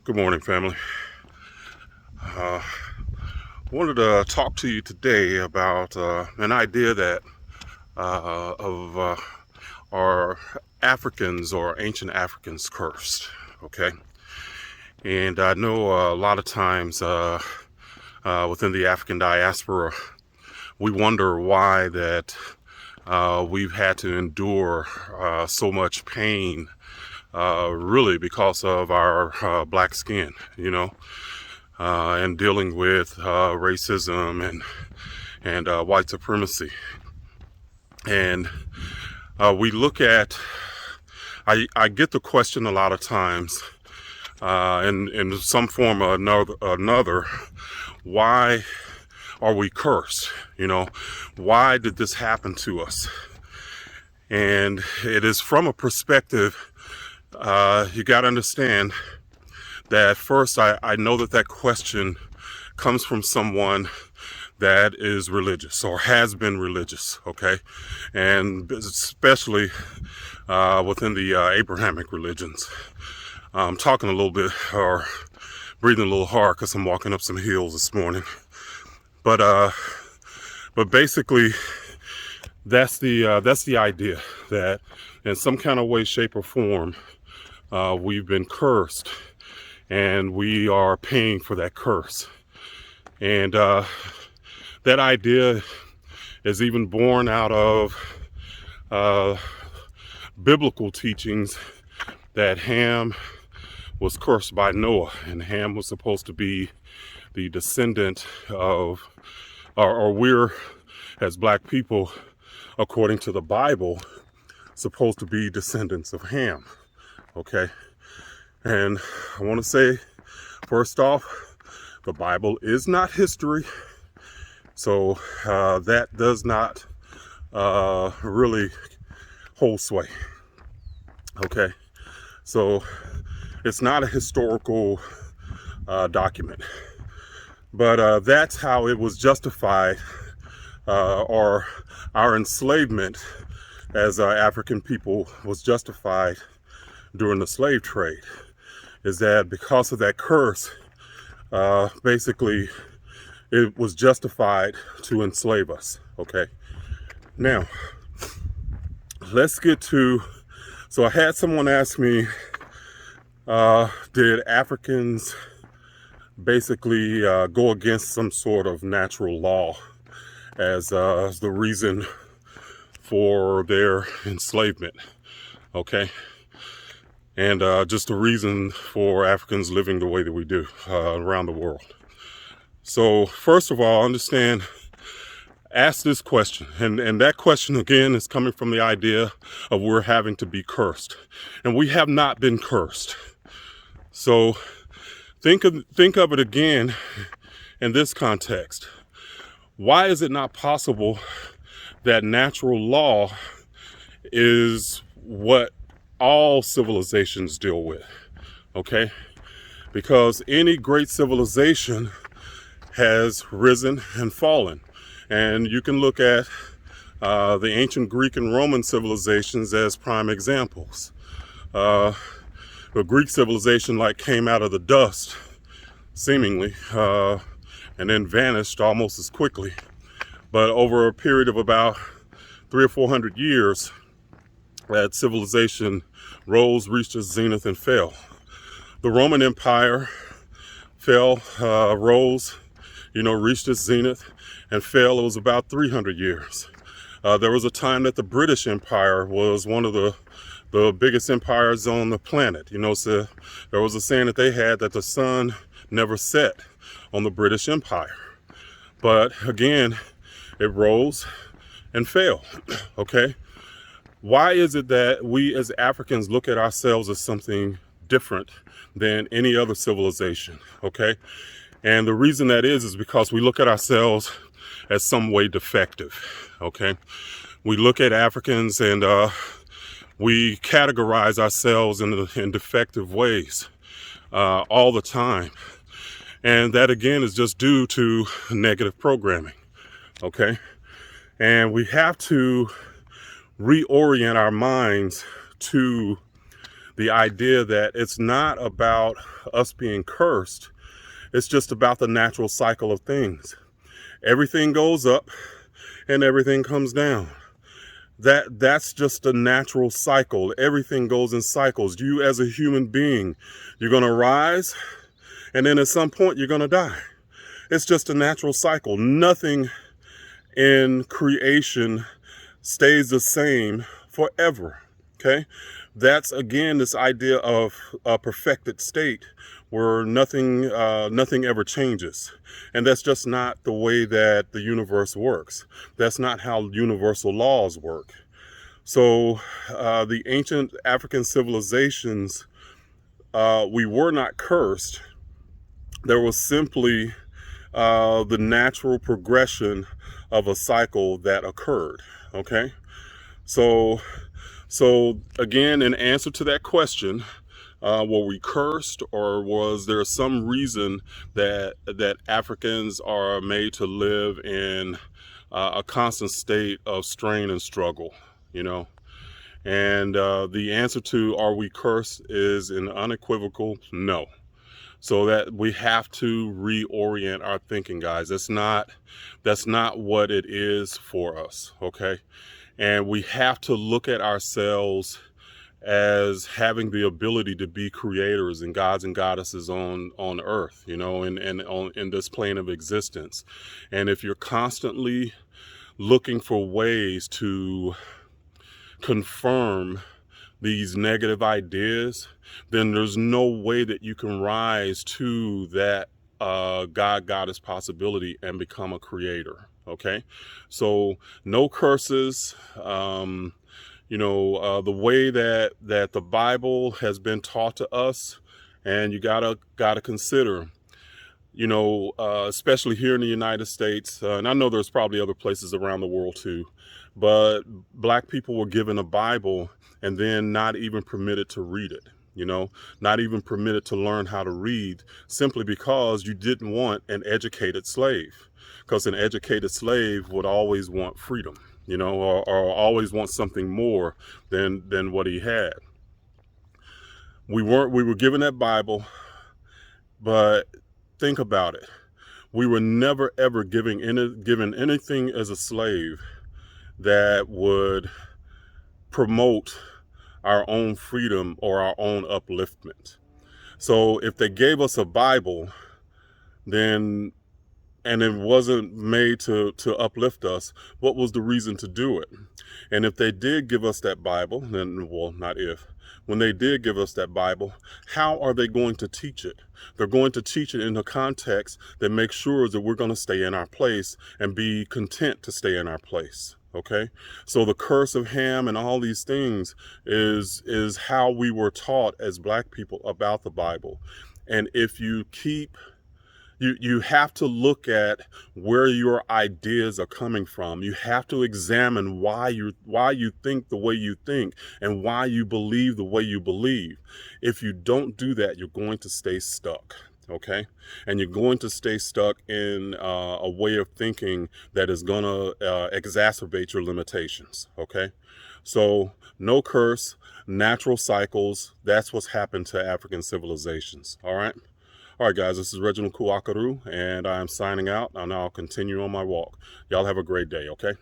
Good morning, family. Wanted to talk to you today about an idea that are Africans or ancient Africans cursed. Okay, and I know a lot of times within the African diaspora, we wonder why that we've had to endure so much pain, really because of our black skin, and dealing with racism and white supremacy. And we look at, I get the question a lot of times in some form or another, why are we cursed? Why did this happen to us? And it is from a perspective, you got to understand that first, I know that question comes from someone that is religious or has been religious, okay? And especially within the Abrahamic religions. I'm talking a little bit or breathing a little hard because I'm walking up some hills this morning. But basically, that's the idea that in some kind of way, shape, or form, we've been cursed. And we are paying for that curse. And that idea is even born out of biblical teachings that Ham was cursed by Noah. And Ham was supposed to be the descendant of, or we're, as black people, according to the Bible, supposed to be descendants of Ham. Okay? And I want to say, first off, the Bible is not history. So that does not really hold sway. Okay. So it's not a historical document. But that's how it was justified, or our enslavement as African people was justified during the slave trade. Is that because of that curse, basically, it was justified to enslave us, okay? Now, let's get to, so I had someone ask me, did Africans basically go against some sort of natural law as the reason for their enslavement, okay? And just the reason for Africans living the way that we do around the world. So first of all, ask this question. And that question, again, is coming from the idea of we're having to be cursed. And we have not been cursed. So think of it again in this context. Why is it not possible that natural law is what all civilizations deal with, okay? Because any great civilization has risen and fallen. And you can look at the ancient Greek and Roman civilizations as prime examples. The Greek civilization came out of the dust, seemingly, and then vanished almost as quickly. But over a period of about 300 or 400 years, that civilization rose, reached its zenith, and fell. The Roman Empire fell, rose, reached its zenith, and fell. It was about 300 years. There was a time that the British Empire was one of the biggest empires on the planet. So there was a saying that they had that the sun never set on the British Empire. But again, it rose and fell, okay? Why is it that we as Africans look at ourselves as something different than any other civilization, okay? And the reason that is because we look at ourselves as some way defective, okay? We look at Africans and we categorize ourselves in defective ways all the time. And that, again, is just due to negative programming, okay? And we have to reorient our minds to The idea that it's not about us being cursed, it's just about the natural cycle of things. Everything goes up and everything comes down. That's just a natural cycle. Everything goes in cycles. You as a human being, you're going to rise, and then at some point you're going to die. It's just a natural cycle. Nothing in creation stays the same forever. Okay? That's again this idea of a perfected state where nothing ever changes. And that's just not the way that the universe works. That's not how universal laws work. So the ancient African civilizations, we were not cursed. There was simply the natural progression of a cycle that occurred. Okay? So again, in answer to that question, were we cursed, or was there some reason that Africans are made to live in a constant state of strain and struggle, you know? And the answer to are we cursed is an unequivocal no. So that we have to reorient our thinking, guys. That's not what it is for us, okay? And we have to look at ourselves as having the ability to be creators and gods and goddesses on earth, you know, and in this plane of existence. And if you're constantly looking for ways to confirm these negative ideas, then there's no way that you can rise to that God goddess possibility and become a creator. Okay, so no curses. The way that the Bible has been taught to us, and you gotta consider, especially here in the United States, and I know there's probably other places around the world too, but Black people were given a Bible and then not even permitted to read it. Not even permitted to learn how to read, simply because you didn't want an educated slave. Because an educated slave would always want freedom, or always want something more than what he had. We were given that Bible, but think about it. We were never ever given anything as a slave that would promote our own freedom or our own upliftment. So if they gave us a Bible, and it wasn't made to uplift us, what was the reason to do it? And if they did give us that Bible, when they did give us that Bible, how are they going to teach it? They're going to teach it in a context that makes sure that we're going to stay in our place and be content to stay in our place. Okay, so the curse of Ham and all these things is how we were taught as Black people about the Bible. And if you have to look at where your ideas are coming from. You have to examine why you think the way you think and why you believe the way you believe. If you don't do that, you're going to stay stuck. Okay, and you're going to stay stuck in a way of thinking that is going to exacerbate your limitations. Okay, so no curse, natural cycles. That's what's happened to African civilizations. All right, guys. This is Reginald Kuakaru, and I'm signing out, and I'll continue on my walk. Y'all have a great day. Okay.